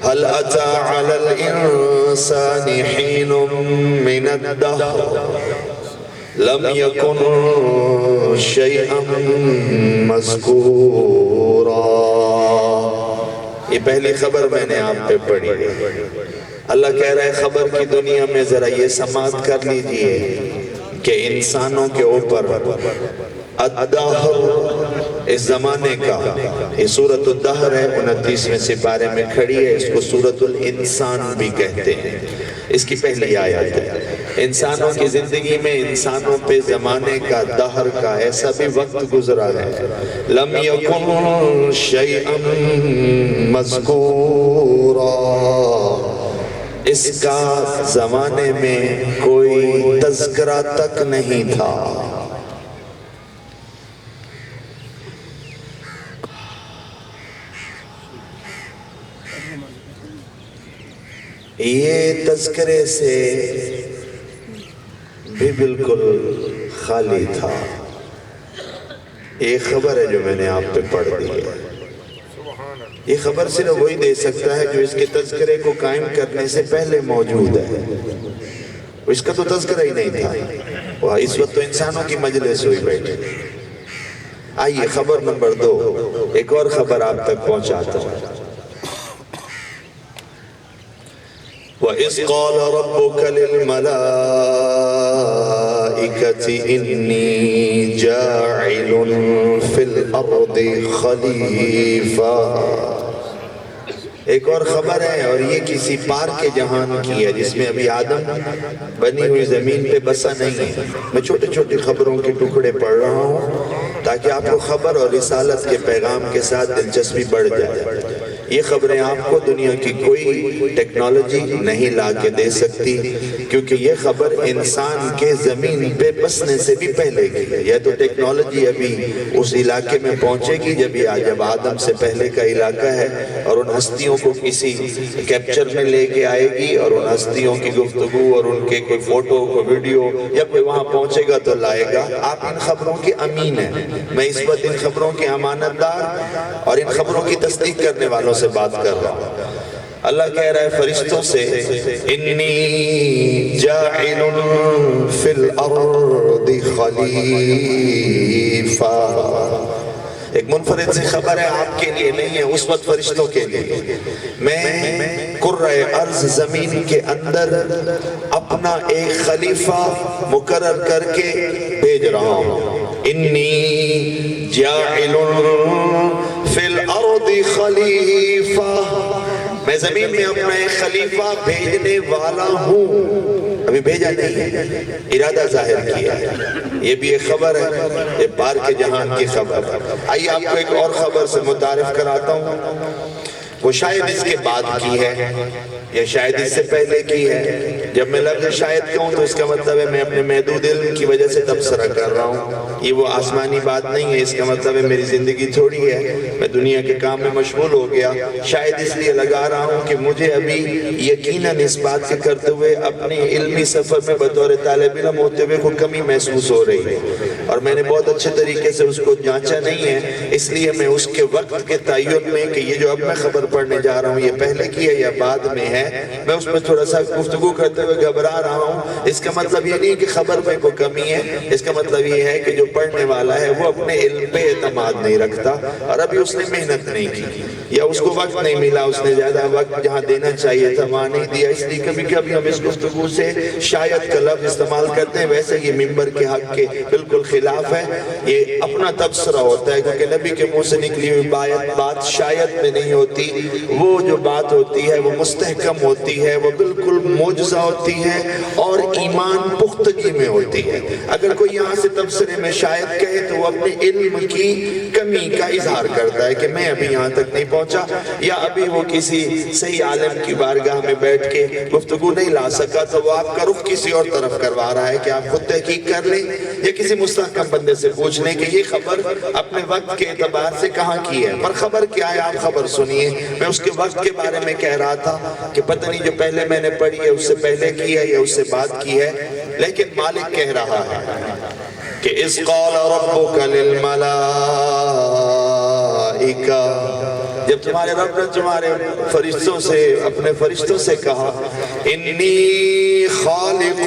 هل أتى على الإنسان حين من الدهر لم يكن شيئا مذكورا. یہ پہلی خبر میں نے آپ پہ پڑھی. اللہ کہہ رہا ہے خبر کی دنیا میں ذرا یہ سماعت کر لیجئے کہ انسانوں کے اوپر الدہر اس زمانے کا، یہ سورۃ الدہر ہے 29ویں سپارے میں کھڑی ہے، اس کو سورۃ الانسان بھی کہتے ہیں. اس کی پہلی آیت ہے. انسانوں کی زندگی میں انسانوں پہ زمانے کا، دہر کا ایسا بھی وقت گزرا ہے لم یکن شیئا مذکورا، اس کا زمانے میں کوئی تذکرہ تک نہیں تھا. یہ تذکرے سے بھی بالکل خالی تھا. یہ خبر ہے جو میں نے آپ پہ پڑھ دی ہے. یہ خبر صرف وہی دے سکتا ہے جو اس کے تذکرے کو قائم کرنے سے پہلے موجود ہے. اس کا تو تذکرہ ہی نہیں تھا. اس وقت تو انسانوں کی مجلس ہوئی بیٹھے. آئیے خبر نمبر 2 ایک اور خبر آپ تک پہنچاتا ہوں. وَإِذْ قَالَ رَبُّكَ لِلْمَلَائِكَةِ إِنِّي جَاعِلٌ فِي الْأَرْضِ خَلِيفَةً. ایک اور خبر ہے اور یہ کسی پارک جہان کی ہے جس میں ابھی آدم بنی ہوئی زمین پہ بسا نہیں ہے. میں چھوٹے چھوٹے خبروں کے ٹکڑے پڑھ رہا ہوں تاکہ آپ کو خبر اور رسالت کے پیغام کے ساتھ دلچسپی بڑھ جائے. یہ خبریں آپ کو دنیا کی کوئی ٹیکنالوجی نہیں لا کے دے سکتی کیونکہ یہ خبر انسان کے زمین پہ بسنے سے بھی پہلے کی ہے. یہ تو ٹیکنالوجی ابھی اس علاقے میں پہنچے گی جب آدم سے پہلے کا علاقہ ہے اور ان ہستیوں کو کسی کیپچر میں لے کے آئے گی اور ان ہستیوں کی گفتگو اور ان کے کوئی فوٹو کوئی ویڈیو یا کوئی وہاں پہنچے گا تو لائے گا. آپ ان خبروں کے امین ہیں. میں اس وقت ان خبروں کے امانت دار اور ان خبروں کی تصدیق کرنے والوں سے بات کر رہا ہوں. اللہ کہہ رہا ہے فرشتوں سے انی جاعل فی الارض خلیفہ. ایک منفرد سی خبر ہے آپ کے لیے نہیں ہے، اس وقت فرشتوں کے لیے. میں کرۂ ارض زمین کے اندر اپنا ایک خلیفہ مقرر کر کے بھیج رہا ہوں. انی جاعل فی الارض خلیفہ، میں زمین میں اپنا ایک خلیفہ بھیجنے والا ہوں. ابھی بھیجا نہیں ہے، ارادہ ظاہر کیا ہے. یہ بھی ایک خبر ہے، یہ پارک جہان کی خبر ہے. آئیے آپ کو ایک اور خبر سے متعارف کراتا ہوں. وہ شاید اس کے بعد کی ہے یا شاید اس سے پہلے کی ہے. جب میں لفظ شاید کہوں تو اس کا مطلب ہے میں اپنے محدود علم کی وجہ سے تبصرہ کر رہا ہوں. یہ وہ آسمانی بات نہیں ہے. اس کا مطلب ہے میری زندگی تھوڑی ہے، میں دنیا کے کام میں مشغول ہو گیا. شاید اس لیے لگا رہا ہوں کہ مجھے ابھی یقیناً اس بات کے کرتے ہوئے اپنے علمی سفر میں بطور طالب علم ہوتے ہوئے کوئی کمی محسوس ہو رہی ہے اور میں نے بہت اچھے طریقے سے اس کو جانچا نہیں ہے. اس لیے میں اس کے وقت کے تعین میں کہ یہ جو اب میں خبر پڑھنے جا رہا ہوں یہ پہلے کی ہے یا بعد میں ہے، میں اس میں تھوڑا سا گفتگو کرتے ہوئے گھبرا رہا ہوں. اس کا مطلب یہ نہیں کہ خبر میں کوئی کمی ہے، اس کا مطلب یہ ہے کہ جو پڑھنے والا ہے وہ اپنے علم پہ اعتماد نہیں رکھتا اور ابھی اس نے محنت نہیں کی یا اس کو وقت نہیں ملا. اس نے زیادہ وقت جہاں دینا چاہیے تھا وہاں نہیں دیا. اس لیے کبھی کبھی ہم اس گفتگو سے شاید کا لفظ استعمال کرتے ہیں. ویسے یہ منبر کے حق کے بالکل خلاف ہے. یہ اپنا تبصرہ ہوتا ہے کیونکہ نبی کے منہ سے نکلی ہوئی بات شاید میں نہیں ہوتی. وہ جو بات ہوتی ہے وہ مستحکم ہوتی ہے، وہ بالکل معجزہ ہوتی ہے اور ایمان پختگی میں ہوتی ہے. اگر کوئی یہاں سے تبصرے میں شاید کہے تو وہ اپنے علم کی کمی کا اظہار کرتا ہے کہ میں ابھی یہاں تک نہیں پہنچا یا ابھی وہ کسی صحیح عالم کی بارگاہ میں بیٹھ کے گفتگو نہیں لا سکا تو وہ آپ کا رخ کسی اور طرف کروا رہا ہے کہ آپ خود تحقیق کر لیں یا کسی مستحکم بندے سے پوچھ لیں کہ یہ خبر اپنے وقت کے اعتبار سے کہاں کی ہے. پر خبر کیا ہے آپ خبر سنیے. میں اس کے وقت کے بارے میں کہہ رہا تھا کہ پتہ نہیں جو پہلے میں نے پڑھی ہے اس سے پہلے کی ہے یا اس سے بعد کی ہے، لیکن مالک کہہ رہا ہے کہ اِذْ قَالَ رَبُّكَ لِلْمَلَائِكَةِ، جب تمہارے رب نے تمہارے فرشتوں سے اپنے فرشتوں سے کہا انی خالق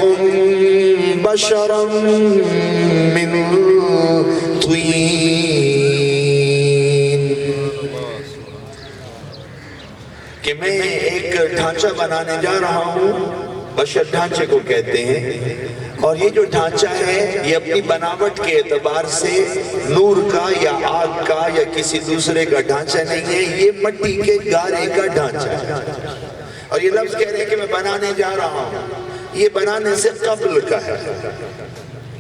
بشرا من طین، کہ میں ایک ڈھانچہ بنانے جا رہا ہوں، بشر ڈھانچے کو کہتے ہیں، اور یہ جو ڈھانچہ ہے یہ اپنی بناوٹ کے اعتبار سے نور کا یا آگ کا یا کسی دوسرے کا ڈھانچہ نہیں ہے، یہ مٹی کے گارے کا ڈھانچہ ہے۔ اور یہ لفظ کہہ رہے ہیں کہ میں بنانے جا رہا ہوں، یہ بنانے سے قبل کا ہے،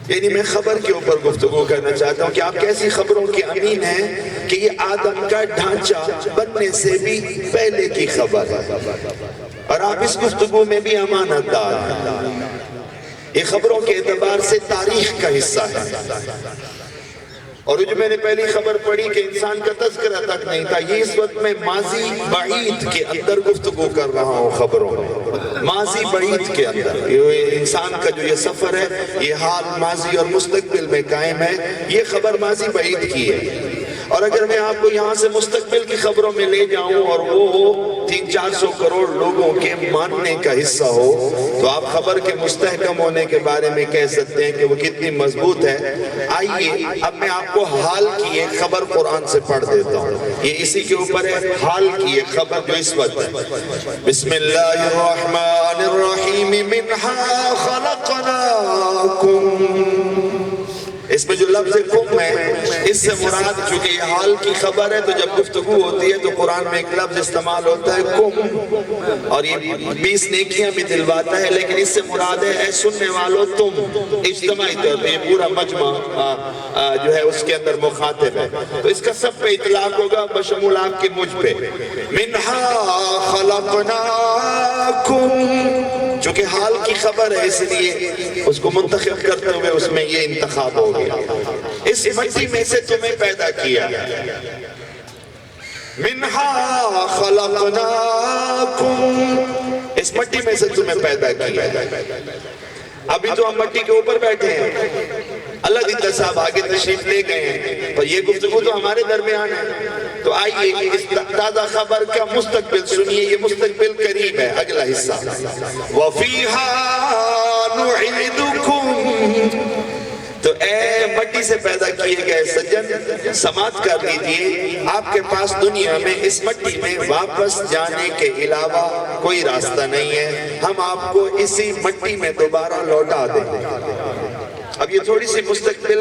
یعنی میں خبر کے اوپر گفتگو کرنا چاہتا ہوں کہ آپ کیسی خبروں کے امین ہیں کہ یہ آدم کا ڈھانچہ بننے سے بھی پہلے کی خبر ہے، اور آپ اس گفتگو میں بھی امانت دار ہیں۔ یہ خبروں کے اعتبار سے تاریخ کا حصہ ہے، اور جو میں نے پہلی خبر پڑھی کہ انسان کا تذکرہ تک نہیں تھا، یہ اس وقت میں ماضی بعید کے اندر گفتگو کر رہا ہوں خبروں میں، ماضی بعید کے اندر یہ انسان کا جو یہ سفر ہے یہ حال ماضی اور مستقبل میں قائم ہے، یہ خبر ماضی بعید کی ہے۔ اور اگر میں آپ کو یہاں سے مستقبل کی خبروں میں لے جاؤں اور وہ 300-400 کروڑ لوگوں کے ماننے کا حصہ ہو تو آپ خبر کے مستحکم ہونے کے بارے میں کہہ سکتے ہیں کہ وہ کتنی مضبوط ہے۔ آئیے اب میں آپ کو حال کی ایک خبر قرآن سے پڑھ دیتا ہوں، یہ اسی کے اوپر ہے، حال کی ایک خبر جو اس وقت ہے۔ بسم اللہ الرحمن الرحیم منہا خلقناکم، اس میں جو لفظ کم ہے اس سے مراد، چونکہ یہ حال کی خبر ہے تو جب گفتگو ہوتی ہے تو قرآن میں ایک لفظ استعمال ہوتا ہے کم، اور یہ 20 نیکیاں بھی دلواتا ہے، لیکن اس سے مراد ہے اے سننے والو تم، اجتماعی طور پہ یہ پورا مجمع جو ہے اس کے اندر مخاطب ہے، تو اس کا سب پہ اطلاق ہوگا بشمول آپ کے مجھ پہ۔ منہا خلقناکم، چونکہ حال کی خبر ہے اس لیے اس کو منتخب کرتے ہوئے اس میں یہ انتخاب ہو گیا، اس مٹی میں سے تمہیں پیدا کیا، منہا خلقناکم، اس مٹی میں سے تمہیں پیدا کیا۔ ابھی تو ہم مٹی کے اوپر بیٹھے ہیں، اللہ دیتا صاحب آگے تشریف لے گئے ہیں، تو یہ گفتگو تو ہمارے درمیان ہے، تو آئیے اس تازہ خبر کا مستقبل سنیے، یہ مستقبل قریب ہے، اگلا حصہ۔ وَفِيهَا نُعِيدُكُمْ، تو اے مٹی سے پیدا کیے گئے سجن سماعت کر لیجئے، آپ کے پاس دنیا میں اس مٹی میں واپس جانے کے علاوہ کوئی راستہ نہیں ہے، ہم آپ کو اسی مٹی میں دوبارہ لوٹا دیں گے۔ اب یہ تھوڑی سی مستقبل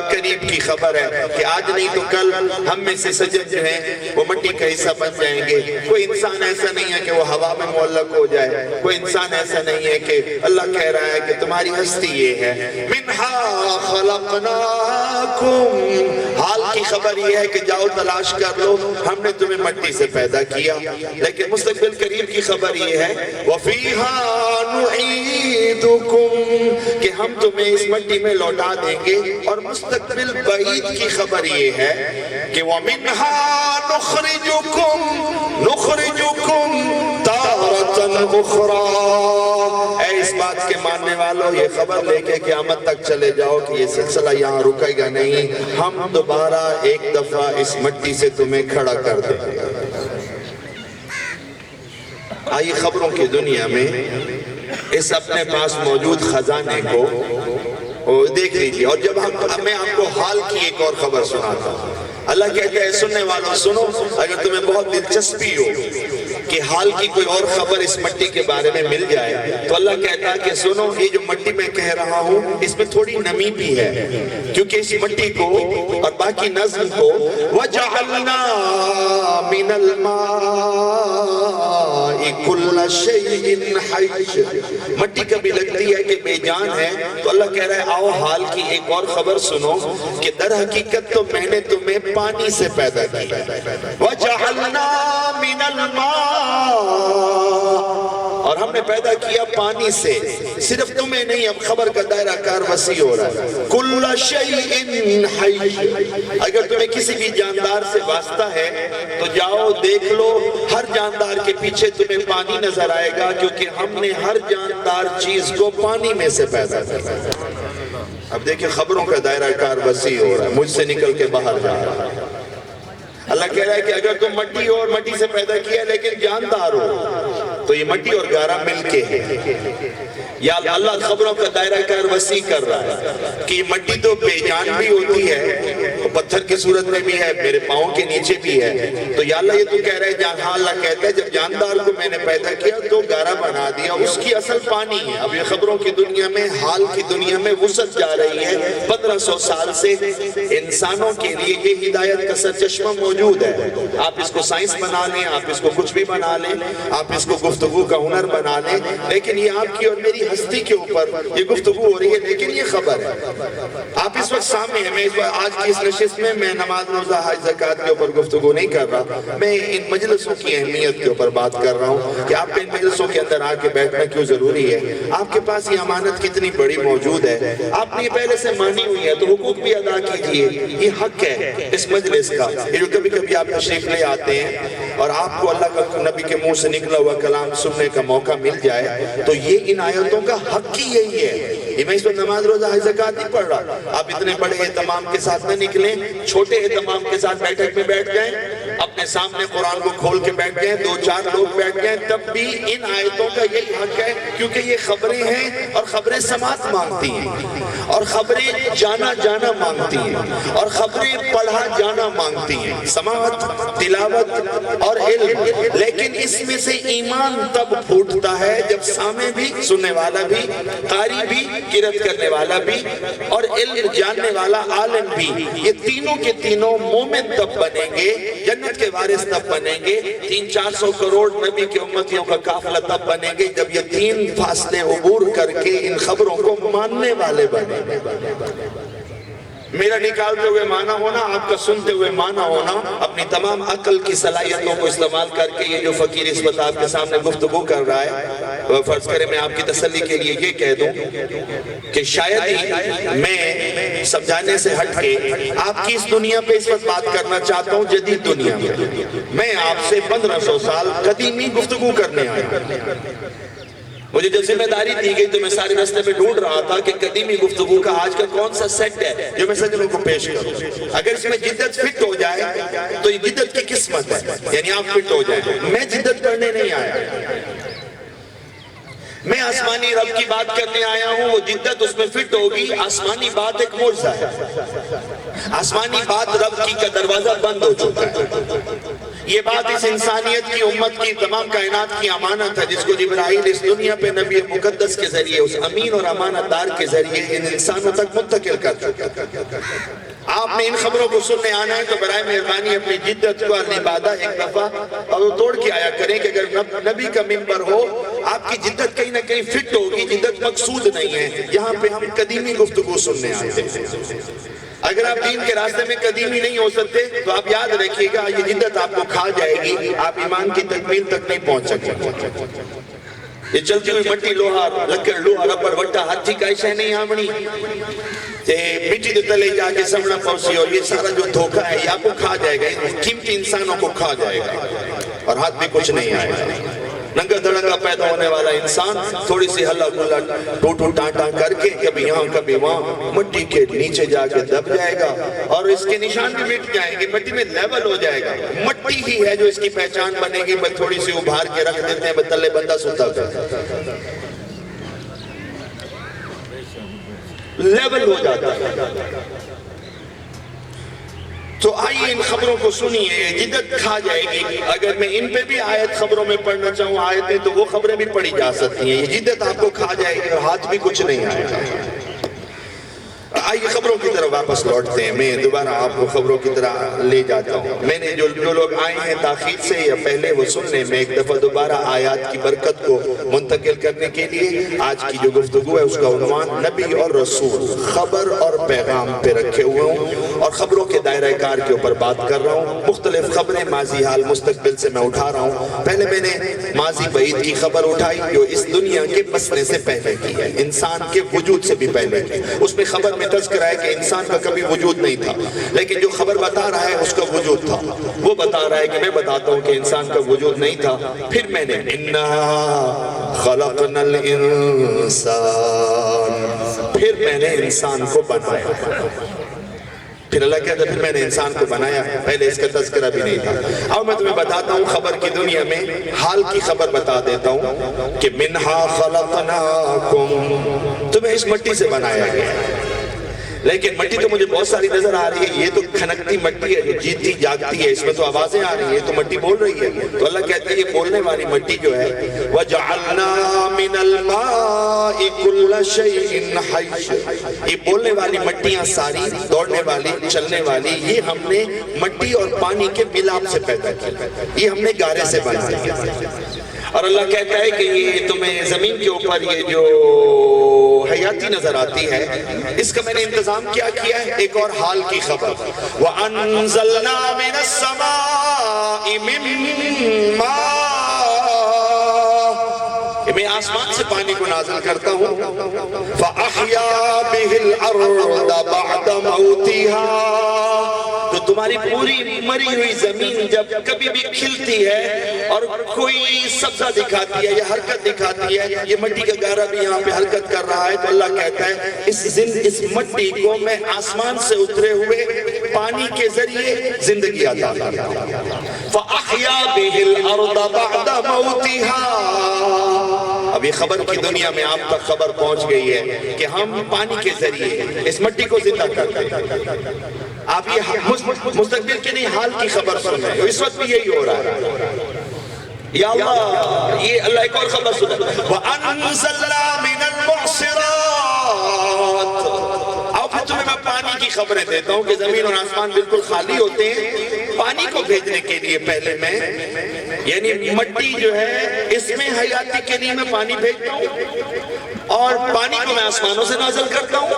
قریب کی خبر ہے کہ آج نہیں تو کل ہم میں سے سجن جو ہیں وہ مٹی کا حصہ بن جائیں گے۔ کوئی انسان ایسا نہیں ہے کہ وہ ہوا میں معلق ہو جائے، کوئی انسان ایسا نہیں ہے کہ اللہ کہہ رہا ہے کہ تمہاری ہستی یہ ہے۔ منہا خلقناکم، حال کی خبر یہ ہے کہ جاؤ تلاش کر لو، ہم نے تمہیں مٹی سے پیدا کیا، لیکن مستقبل قریب کی خبر یہ ہے وَفِيهَا نُعِيدُكُمْ، کہ ہم تمہیں اس مٹی میں لوٹا دیں گے۔ اور مستقبل بعید کی خبر یہ ہے کہ وَمِنْهَا نُخْرِجُكُمْ تَارَةً أُخْرَى، اے اس بات کے ماننے والوں یہ خبر لے کے قیامت تک چلے جاؤ کہ یہ سلسلہ یہاں رکے گا نہیں، ہم دوبارہ ایک دفعہ اس مٹی سے تمہیں کھڑا کر دیں گے۔ آئیے خبروں کی دنیا میں اس اپنے پاس موجود خزانے کو دیکھ لیجیے، اور جب میں آپ کو حال کی ایک اور خبر سناتا ہوں، اللہ کہتا ہے سننے والوں سنو، اگر تمہیں بہت دلچسپی ہو کہ حال کی کوئی اور خبر اس مٹی کے بارے میں مل جائے تو اللہ کہتا ہے کہ سنو، یہ جو مٹی میں کہہ رہا ہوں اس میں تھوڑی نمی بھی ہے، کیونکہ اس مٹی کو اور باقی نظم کو وَجَعَلْنَا مِنَ الْمَاءِ كُلَّ شَيْءٍ حَيٍّ، مٹی کبھی لگتی ہے کہ بے جان ہے، تو اللہ کہہ رہا ہے آؤ حال کی ایک اور خبر سنو کہ در حقیقت تو میں نے تمہیں پانی سے پیدا کیا۔ وَجَعَلْنَا مِنَ الْمَاءِ، اور ہم نے پیدا کیا پانی سے، صرف تمہیں نہیں، اب خبر کا دائرہ کار وسیع ہو رہا ہے۔ کُلَّ شَيْءٍ حَيٍّ، اگر تمہیں کسی بھی جاندار سے واسطہ ہے تو جاؤ دیکھ لو، ہر جاندار کے پیچھے تمہیں پانی نظر آئے گا، کیونکہ ہم نے ہر جاندار چیز کو پانی میں سے پیدا کیا۔ اب دیکھیں خبروں کا دائرہ کار وسیع ہو رہا ہے، مجھ سے نکل کے باہر جا رہا ہے۔ اللہ کہہ رہا ہے کہ اگر تم مٹی اور مٹی سے پیدا کیا لیکن جاندار ہو تو یہ مٹی اور گارہ مل کے ہے. یا اللہ خبروں کا دائرہ کار وسیع کر رہا ہے کہ یہ مٹی تو بے جان بھی ہوتی ہے، پتھر کی صورت میں بھی ہے، میرے پاؤں کے نیچے بھی ہے. تو یا اللہ یہ تو کہہ رہے ہیں ہاں اللہ کہتا ہے جب جاندار کو میں نے پیدا کیا تو گارہ بنا دیا، اس کی اصل پانی ہے. اب یہ خبروں کی دنیا میں، حال کی دنیا میں وسعت جا رہی ہے. 1500 سال سے انسانوں کے لیے یہ ہدایت کا سرچشمہ موجود ہے. آپ اس کو سائنس بنا لیں، آپ اس کو کچھ بھی بنا لیں، آپ اس کو گفتگو کا ہنر بنا لیں، لیکن یہ آپ کی اور میری ہستی کے اوپر یہ گفتگو ہو رہی ہے. لیکن یہ خبر ہے آپ اس وقت سامنے ہیں. میں اس وقت آج کی اس نشست میں نماز روزہ حج زکوٰۃ کے اوپر گفتگو نہیں کر رہا، میں ان مجلسوں کی اہمیت کے اوپر بات کر رہا ہوں کہ آپ کے ان مجلسوں کے اندر آ کے بیٹھنا کیوں ضروری ہے. آپ کے پاس یہ امانت کتنی بڑی موجود ہے، آپ نے یہ پہلے سے مانی ہوئی ہے تو حقوق بھی ادا کیجئے. یہ حق ہے اس مجلس کا. یہ جو کبھی کبھی آپ تشریف لے آتے ہیں اور آپ کو اللہ کا نبی کے منہ سے نکلا ہوا کلام سننے کا موقع مل جائے تو یہ ان آیتوں کا حق ہی یہی ہے. یہ میں اس وقت نماز روزہ حج زکوٰۃ نہیں پڑھ رہا. آپ اتنے بڑے اہتمام کے ساتھ نہ نکلیں، چھوٹے اہتمام کے ساتھ بیٹھک میں بیٹھ جائیں، اپنے سامنے قرآن کو کھول کے بیٹھ جائیں، 2-4 لوگ بیٹھ جائیں، تب بھی ان آیتوں کا یہی حق ہے. کیونکہ یہ خبریں ہیں اور خبریں سماعت مانگتی ہیں اور خبریں جانا جانا مانگتی ہیں اور خبریں پڑھا جانا مانگتی ہیں، سماعت، تلاوت اور علم. لیکن اس میں سے ایمان تب پھوٹتا ہے جب سامع بھی، سننے والا بھی، قاری بھی، قرأت کرنے والا بھی اور علم جاننے والا عالم بھی، یہ تینوں کے تینوں مومن تب بنیں گے، جنت کے وارث تب بنیں گے. 300-400 کروڑ نبی کے امتیوں کا قافلہ تب بنیں گے جب یہ 3 فاصلے عبور کر کے ان خبروں کو ماننے والے بنیں گے. میرا نکالتے ہوئے معنی ہونا، آپ کا سنتے ہوئے معنی ہونا، اپنی تمام عقل کی صلاحیتوں کو استعمال کر کے یہ جو فقیر اس وقت آپ کے سامنے گفتگو کر رہا ہے، فرض کریں میں آپ کی تسلی کے لیے یہ کہہ دوں کہ شاید ہی میں سمجھانے سے ہٹ کے آپ کی اس دنیا پہ اس وقت بات کرنا چاہتا ہوں، جدید دنیا میں آپ سے 1500 سال قدیمی گفتگو کرنے آیا. مجھے جب ذمہ داری دی گئی تو میں سارے راستے میں ڈھونڈ رہا تھا کہ قدیمی گفتگو کا آج کا کون سا سیٹ ہے جو میں سجنوں کو پیش کروں. اگر اس میں جدت فٹ ہو جائے تو یہ جدت کی قسمت ہے، یعنی آپ فٹ ہو جائیں. میں جدت کرنے نہیں آیا، میں آسمانی رب کی بات کرنے آیا ہوں. وہ جدت اس میں فٹ ہوگی. آسمانی بات ایک معجزہ ہے، آسمانی بات رب کی کا دروازہ بند ہو چکا ہے. یہ بات اس انسانیت کی امت کی تمام کائنات کی امانت ہے جس کو جبرائیل اس دنیا پہ نبی مقدس کے ذریعے، اس امین اور امانت دار کے ذریعے ان انسانوں تک منتقل کر چکا. آپ نے ان خبروں کو سننے آنا ہے تو برائے مہربانی اپنی جدت کو البادہ ایک دفعہ اور توڑ کے آیا کریں کہ اگر نبی کا منبر ہو آپ کی جدت کہیں نہ کہیں فٹ ہوگی. جدت مقصود نہیں ہے، یہاں پہ ہم قدیمی گفتگو سننے آتے ہیں. اگر آپ دین کے راستے میں قدیمی نہیں ہو سکتے تو آپ یاد رکھیے گا یہ جدت آپ کو کھا جائے گی، آپ ایمان کی تکمیل تک نہیں پہنچ سکتے. یہ چلتی ہوئی مٹی، لوہا، لکڑ، لوہا، ربڑ، وٹا، ہاتھی کا ایسا نہیں آمنی مٹی دے تلے جا کے سمنا پوسی اور یہ سارا جو دھوکہ ہے یہ آپ کو کھا جائے گا، قیمتی انسانوں کو کھا جائے گا اور ہاتھ بھی کچھ نہیں آئے گا. ننگا دھڑنگا پیدا ہونے والا انسان تھوڑی سی ہلا گلا ٹوٹو ٹانٹا کر کے کبھی یہاں کبھی وہاں مٹی کے نیچے جا کے دب جائے گا اور اس کے نشان بھی مٹ جائیں گے، مٹی میں لیول ہو جائے گا. مٹی ہی ہے جو اس کی پہچان بنے گی. بس تھوڑی سی ابھار کے رکھ دیتے ہیں، بس تلے بندہ ستا ہے، لیول ہو جاتا ہے. تو آئیے ان خبروں کو سنیے، جدت کھا جائے گی. اگر میں ان پہ بھی آیت خبروں میں پڑھنا چاہوں آیتیں تو وہ خبریں بھی پڑھی جا سکتی ہیں. یہ جدت آپ کو کھا جائے گی اور ہاتھ بھی کچھ نہیں آئے گا. آئیے خبروں کی طرح واپس لوٹتے ہیں. میں دوبارہ آپ کو خبروں کی طرح لے جاتا ہوں. میں نے جو لوگ آئے ہیں تاخیر سے یا پہلے وہ سننے میں ایک دفعہ دوبارہ آیات کی برکت کو منتقل کرنے کے لیے آج کی جو گفتگو ہے اس کا عنوان نبی اور رسول، خبر اور پیغام پہ رکھے ہوئے ہوں اور خبروں کے دائرہ کار کے اوپر بات کر رہا ہوں. مختلف خبریں ماضی حال مستقبل سے میں اٹھا رہا ہوں. پہلے میں نے ماضی بعید کی خبر اٹھائی جو اس دنیا کے بسنے سے پہلے کی ہے، انسان کے وجود سے بھی پہلے کی. اس میں خبر میں تذکرہ ہے کہ انسان کا کبھی وجود نہیں تھا، لیکن جو خبر بتا رہا ہے اس کا وجود تھا. وہ بتا رہا ہے کہ میں بتاتا ہوں کہ انسان کا وجود نہیں تھا. پھر میں نے اِنَّا خَلَقْنَا الْإِنسَانَ، پھر میں نے انسان کو بنایا. پھر اللہ کہتا ہے پھر میں نے انسان کو بنایا، پہلے اس کا تذکرہ بھی نہیں تھا۔ اب میں تمہیں بتاتا ہوں خبر کی دنیا میں حال کی خبر بتا دیتا ہوں کہ منہا خلقناکم، تمہیں اس مٹی سے بنایا گیا، لیکن مٹی تو مجھے بہت ساری نظر آ رہی ہے، یہ تو کھنکتی مٹی ہے جو جیتی جاگتی ہے، اس میں تو آوازیں آ رہی ہیں، تو مٹی بول رہی ہے۔ تو اللہ کہتا ہے یہ بولنے والی مٹی جو ہے وَجَعَلْنَا مِنَ الْمَاءِ كُلَّ شَيْءٍ حَيٍّ، یہ بولنے والی مٹیاں ساری، دوڑنے والی، چلنے والی، یہ ہم نے مٹی اور پانی کے ملاپ سے پیدا کی، یہ ہم نے گارے سے بنایا۔ اور اللہ کہتا ہے کہ یہ تمہیں زمین کے اوپر یہ جو حیاتی نظر آتی ہے، اس کا میں نے انتظام کیا ہے؟ ایک اور حال کی خبر، وَأَنزَلْنَا مِنَ السَّمَاءِ مِن مَاءٍ، میں آسمان سے پانی کو نازل کرتا ہوں، فَأَحْيَا بِهِ الْأَرْضَ بَعْدَ مَوْتِهَا، تو تمہاری پوری مری ہوئی زمین جب کبھی بھی کھلتی ہے اور کوئی سبزہ دکھاتی ہے یا حرکت دکھاتی ہے، یہ مٹی کا گارہ بھی یہاں پہ حرکت کر رہا ہے، تو اللہ کہتا ہے اس مٹی کو میں آسمان سے اترے ہوئے پانی کے ذریعے زندگی عطا کرتا ہوں۔ فَأَحْيَا بِهِ الْأَرْضَ بَعْدَ مَوْتِهَا، اب یہ خبر کی دنیا میں آپ تک خبر پہنچ گئی ہے کہ ہم پانی کے ذریعے اس مٹی کو زندہ کرتے ہیں۔ آپ یہ مستقبل کے نہیں حال کی خبر سن رہے ہیں، اس وقت بھی یہی ہو رہا ہے۔ یا اللہ، یہ اللہ ایک اور خبر سن رہا ہے، وَأَنزَلْنَا مِنَ الْمُعْصِرَاتِ، آؤ پھر تمہیں میں پانی کی خبریں دیتا ہوں کہ زمین اور آسمان بالکل خالی ہوتے ہیں، پانی کو بھیجنے کے لیے پہلے میں، یعنی مٹی جو ہے اس میں حیاتی کے لیے میں پانی بھیجتا ہوں، اور پانی کو میں آسمانوں سے نازل کرتا ہوں،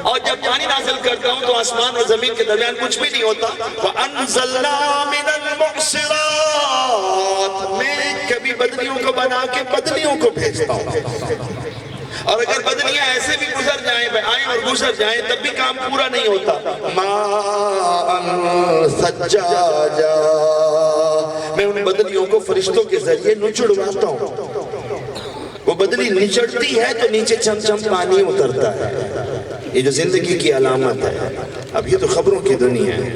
اور جب پانی نازل کرتا ہوں تو آسمان اور زمین کے درمیان کچھ بھی نہیں ہوتا۔ وَأَنزَلْنَا مِنَ الْمُعْصِرَاتِ، میں کبھی بدلیوں کو بنا کے بدلیوں کو بھیجتا ہوں، اور اگر بدلیاں ایسے بھی گزر جائیں، آئیں اور گزر جائیں، تب بھی کام پورا نہیں ہوتا۔ مَاءً ثَجَّاجًا، میں ان بدلیوں کو فرشتوں کے ذریعے نچڑواتا ہوں، وہ بدلی نچڑتی ہے تو نیچے چم چم پانی اترتا ہے، یہ جو زندگی کی علامت ہے۔ اب یہ تو خبروں کی دنیا ہے،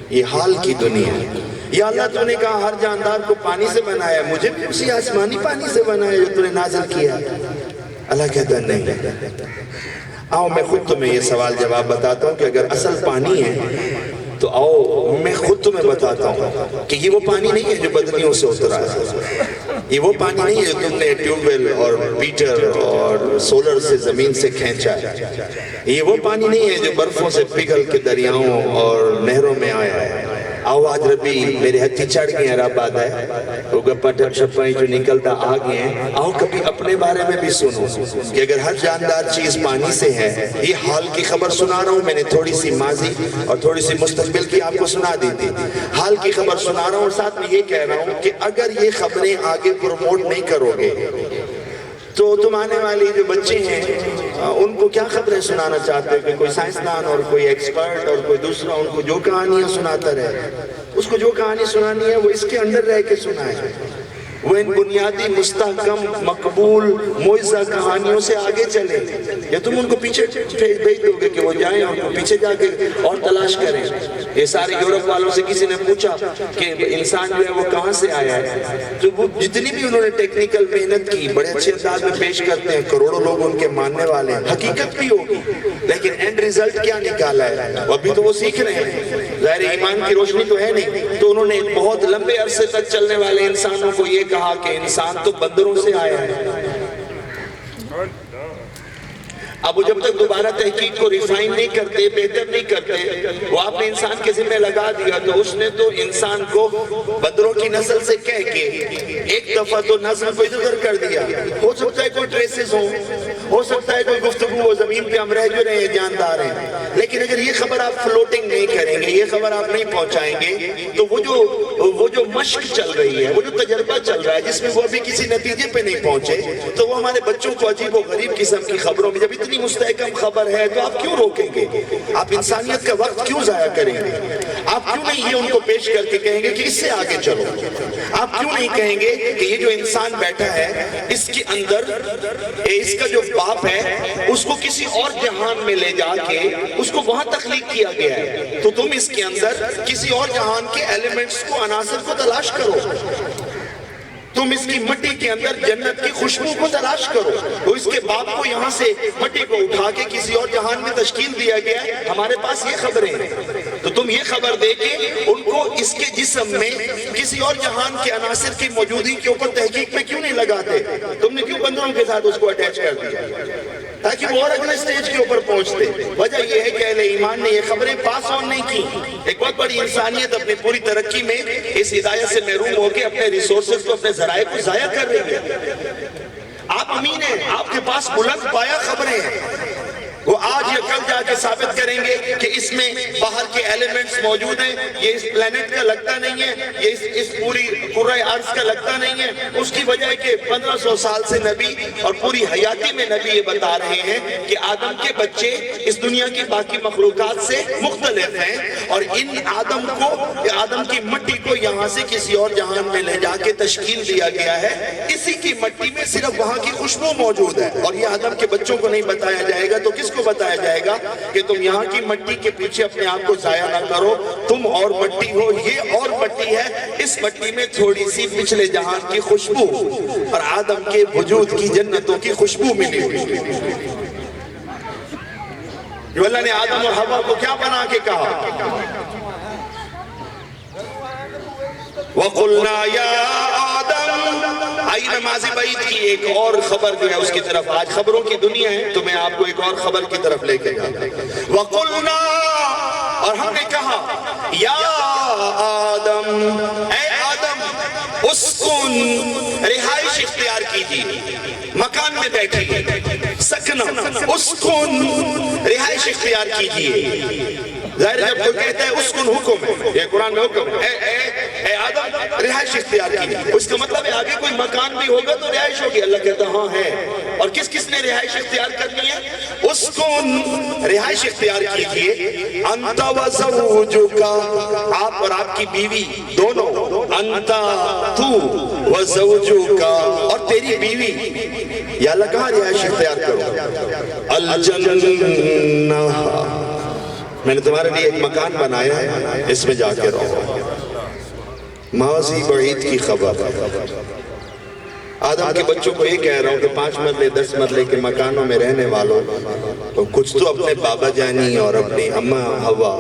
یہ حال کی دنیا ہے۔ یا اللہ تو نے کہا ہر جاندار کو پانی سے بنایا، مجھے بھی اسی آسمانی پانی سے بنایا جو تو نے نازل کیا۔ اللہ کہتا ہے نہیں، آؤ میں خود تمہیں یہ سوال جواب بتاتا ہوں کہ اگر اصل پانی ہے تو آؤ میں خود تمہیں بتاتا ہوں کہ یہ وہ پانی نہیں ہے جو بدلیوں سے اترا ہے، یہ وہ پانی نہیں ہے جو تم نے ٹیوب ویل اور بیٹر اور سولر سے زمین سے کھینچا ہے، یہ وہ پانی نہیں ہے جو برفوں سے پگھل کے دریاؤں اور نہروں میں آیا ہے۔ آؤ آج ربی میرے ہتھی چڑھ گئے ہیں، رب آتا ہے وہ گپا ٹپ شپائیں جو نکلتا آ گئے ہیں۔ آؤ کبھی اپنے بارے میں بھی سنو کہ اگر ہر جاندار چیز پانی سے ہے، یہ حال کی خبر سنا رہا ہوں، میں نے تھوڑی سی ماضی اور تھوڑی سی مستقبل کی آپ کو سنا دی تھی، حال کی خبر سنا رہا ہوں، اور ساتھ میں یہ کہہ رہا ہوں کہ اگر یہ خبریں آگے پروموٹ نہیں کرو گے تو تم آنے والی جو بچے ہیں ان کو کیا خبریں سنانا چاہتے ہیں کہ کوئی سائنسدان اور کوئی ایکسپرٹ اور کوئی دوسرا ان کو جو کہانیاں سناتا رہے، اس کو جو کہانی سنانی ہے وہ اس کے اندر رہ کے سنائے، وہ ان بنیادی مستحکم مقبول معجزہ کہانیوں سے آگے چلے، یا تم ان کو پیچھے بھیج دو گے کہ وہ جائیں اور پیچھے جا کے اور تلاش کریں۔ یہ سارے یورپ والوں سے کسی نے پوچھا کہ انسان جو ہے وہ کہاں سے آیا ہے، تو وہ جتنی بھی انہوں نے ٹیکنیکل محنت کی بڑے اچھے انداز میں پیش کرتے ہیں، کروڑوں لوگ ان کے ماننے والے ہیں، حقیقت بھی ہوگی، لیکن اینڈ ریزلٹ کیا نکالا ہے ابھی تو وہ سیکھ رہے ہیں، ظاہر ایمان کی روشنی تو ہے نہیں، تو انہوں نے بہت لمبے عرصے تک چلنے والے انسانوں کو یہ کہا کہ انسان تو بندروں سے آیا ہے۔ اب وہ جب تک دوبارہ تحقیق کو ریفائن نہیں کرتے، بہتر نہیں کرتے، وہ آپ نے انسان کے ذمہ لگا دیا، تو اس نے تو انسان کو بندروں کی نسل سے کہہ کے ایک دفعہ تو نسل کو ادھر کر دیا۔ ہو سکتا ہے کوئی ٹریسز ہوں، ہو سکتا ہے کوئی گفتگو ہو، زمین پہ ہم رہ جو رہے ہیں، جاندار ہیں، لیکن اگر یہ خبر آپ فلوٹنگ نہیں کریں گے، یہ خبر آپ نہیں پہنچائیں گے، تو وہ جو مشق چل رہی ہے، وہ جو تجربہ چل رہا ہے جس میں وہ ابھی کسی نتیجے پہ نہیں پہنچے، تو وہ ہمارے بچوں کو عجیب و غریب قسم کی خبروں میں، جب اتنی مستحکم خبر ہے تو آپ کیوں روکیں گے؟ آپ انسانیت کا وقت کیوں ضائع کریں گے؟ آپ کیوں نہیں یہ ان کو پیش کر کے کہیں گے کہ اس سے آگے چلو؟ آپ کیوں نہیں کہیں گے کہ یہ جو انسان بیٹھا ہے اس کے اندر اس کا جو باپ ہے اس کو کسی اور جہان میں لے جا کے اس کو وہاں تخلیق کیا گیا ہے، تو تم اس کے اندر کسی اور جہان کے ایلیمنٹس کو، عناصر کو تلاش کرو، تم اس کی مٹی کے اندر جنت کی خوشبو کو تلاش کرو۔ تو اس کے باپ کو یہاں سے مٹی کو اٹھا کے کسی اور جہان میں تشکیل دیا گیا ہے، ہمارے پاس یہ خبریں ہیں، تو تم یہ خبر دے کے ان کو اس کے جسم میں کسی اور جہان کے عناصر کی موجودگی کے اوپر تحقیق میں کیوں نہیں لگاتے؟ تم نے کیوں بندروں کے ساتھ اس کو اٹیچ کر دیا تاکہ وہ اور اگلے سٹیج کے اوپر پہنچتے؟ وجہ یہ ہے کہ اہل ایمان نے یہ خبریں پاس آن نہیں کی۔ ایک بہت بڑی انسانیت اپنی پوری ترقی میں اس ہدایت سے محروم ہو کے اپنے ریسورسز کو، اپنے ذرائع کو ضائع کر رہی ہے۔ آپ امین ہیں، آپ کے پاس بلند پایا خبریں ہیں، وہ آج یا کل جا کے ثابت کریں گے کہ اس میں باہر کے ایلیمنٹس موجود ہیں، یہ اس پلانٹ کا لگتا نہیں ہے، یہ اس پوری کرۂ ارض کا لگتا نہیں ہے۔ اس کی وجہ ہے کہ 1500 سال سے نبی اور پوری حیاتی میں نبی یہ بتا رہے ہیں کہ آدم کے بچے اس دنیا کی باقی مخلوقات سے مختلف ہیں، اور ان آدم کی مٹی کو یہاں سے کسی اور جہان میں لے جا کے تشکیل دیا گیا ہے۔ اسی کی مٹی میں صرف وہاں کی خوشبو موجود ہے، اور یہ آدم کے بچوں کو نہیں بتایا جائے گا تو کس کو بتایا جائے گا کہ تم یہاں کی مٹی کے پیچھے اپنے آپ کو ضائع نہ کرو، تم اور مٹی ہو، یہ اور مٹی ہے، اس مٹی میں تھوڑی سی پچھلے جہان کی خوشبو اور آدم کے وجود کی جنتوں کی خوشبو ملی ہوئی۔ جو اللہ نے آدم اور حوا کو کیا بنا کے کہا؟ وَقُلْنَا يَا آدَمْ۔ آئی نماز بعید کی ایک اور خبر جو ہے اس کی طرف، آج خبروں کی دنیا ہے تو میں آپ کو ایک اور خبر کی طرف لے کے جاتا ہوں۔ وَقُلْنَا، اور ہم نے کہا، یا آدم، اے آدم، اسکن، رہائش اختیار کیجیے، مکان میں بیٹھیے، سکنا، اسکن، رہائش اختیار کیجیے۔ ظاہر جب کوئی کہتا ہے اسکن حکم ہے، یہ قرآن میں حکم ہے، اے آدم رہائش اختیار کیجیے، اس کا مطلب ہے آگے کوئی مکان بھی ہوگا تو رہائش ہوگی۔ اللہ کہتا ہاں ہے، اور کس کس نے رہائش اختیار کرنی ہے؟ اسکن، رہائش اختیار کیجیے، انت و زوجک، آپ اور آپ کی بیوی دونوں، انت، تو، و زوجک، اور تیری بیوی، یا اللہ کہاں رہائش اختیار کرو؟ الجنہ، میں نے تمہارے لیے ایک مکان بنایا ہے، اس میں جا کے رہو۔ ماضی بعید کی خبر، آدم کے بچوں کو یہ کہہ رہا ہوں کہ 5 مرلے 10 مرلے کے مکانوں میں رہنے والوں، تو کچھ تو اپنے بابا جانی اور اپنی اماں حوا،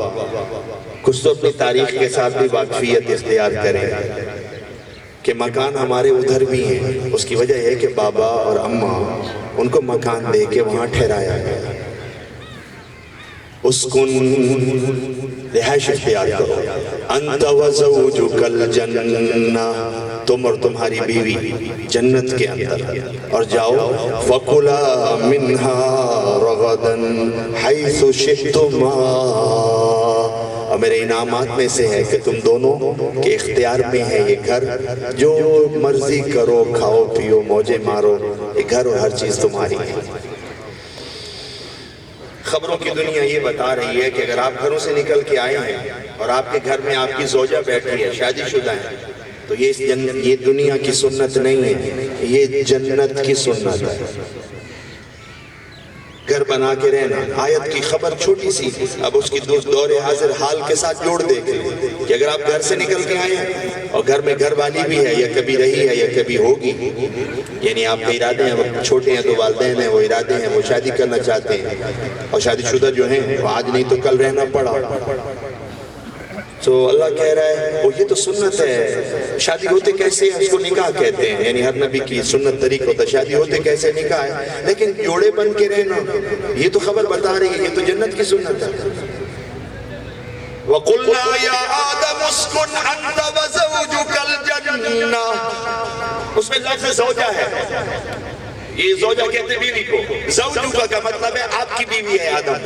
کچھ تو اپنی تاریخ کے ساتھ بھی واقفیت اختیار کریں کہ مکان ہمارے ادھر بھی ہیں۔ اس کی وجہ یہ ہے کہ بابا اور اماں ان کو مکان دے کے وہاں ٹھہرایا گیا۔ اسکن، رہائش اختیار کرو، انت و زوجک الجنہ، تم اور تمہاری بیوی جنت کے اندر، اور جاؤ فَكُلَا مِنْهَا رَغَدًا حَيْثُ شِئْتُمَا، اور میرے انعامات میں سے ہے کہ تم دونوں کے اختیار میں ہے یہ گھر، جو مرضی کرو، کھاؤ پیو موجے مارو، یہ گھر اور ہر چیز تمہاری ہے۔ خبروں کی دنیا یہ بتا رہی ہے کہ اگر آپ گھروں سے نکل کے آئے ہیں اور آپ کے گھر میں آپ کی زوجہ بیٹھی ہے، شادی شدہ ہے، تو یہ دنیا کی سنت نہیں ہے، یہ جنت کی سنت ہے۔ گھر بنا کے رہنا، آیت کی خبر چھوٹی سی، اب اس کی دور حاضر حال کے ساتھ جوڑ دے گے کہ اگر آپ گھر سے نکل کے آئے ہیں اور گھر میں گھر والی بھی ہے، یا کبھی رہی ہے یا کبھی ہوگی، یعنی آپ کے ارادے ہیں، وہ چھوٹے ہیں تو والدین ہیں، وہ ارادے ہیں، وہ شادی کرنا چاہتے ہیں، اور شادی شدہ جو ہیں وہ آج نہیں تو کل رہنا پڑا، تو اللہ کہہ رہا ہے وہ یہ تو سنت ہے۔ شادی ہوتے کیسے ہیں اس کو نکاح کہتے ہیں، یعنی ہر نبی کی سنت طریق ہوتا ہے، شادی ہوتے کیسے نکاح ہے، لیکن جوڑے بن کے رہنا یہ تو خبر بتا رہی ہے، یہ تو جنت کی سنت ہے۔ وَقُلْنَا يَا آدَمُ اسْكُنْ أَنْتَ وَزَوْجُكَ الْجَنَّةَ، اس میں لفظ زوجہ ہے، یہ زوجہ کہتے ہیں بیوی کو، زوجہ کا مطلب ہے آپ کی بیوی ہے آدم۔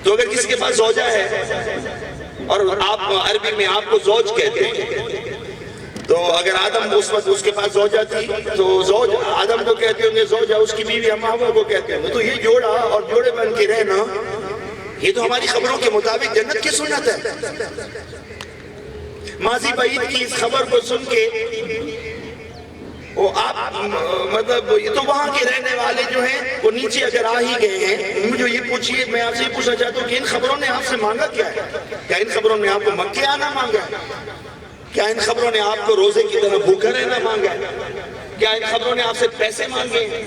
تو اگر کسی کے پاس زوجہ ہے اور آپ عربی میں آپ کو زوج کہتے ہیں، تو اگر آدم اس وقت اس کے پاس زوجہ تھی تو زوج آدم کو کہتے ہوں گے، زوجہ اس کی بیوی اماں حوا کو کہتے ہوں گے، تو یہ جوڑا اور جوڑے بن کے رہنا یہ تو ہماری خبروں کے مطابق جنت کی سنت ہے۔ ماضی بعید کی اس خبر کو سن کے وہ آپ مطلب یہ تو وہاں کے رہنے والے جو ہیں وہ نیچے اگر آ ہی گئے ہیں، مجھے یہ پوچھئے، میں آپ سے یہ پوچھنا چاہتا ہوں کہ ان خبروں نے آپ سے مانگا کیا ہے؟ کیا ان خبروں نے آپ کو مکے آنا مانگا ہے؟ کیا ان خبروں نے آپ کو روزے کی طرح بھوکا رہنا مانگا ہے؟ کیا ان خبروں نے آپ سے پیسے مانگے ہیں؟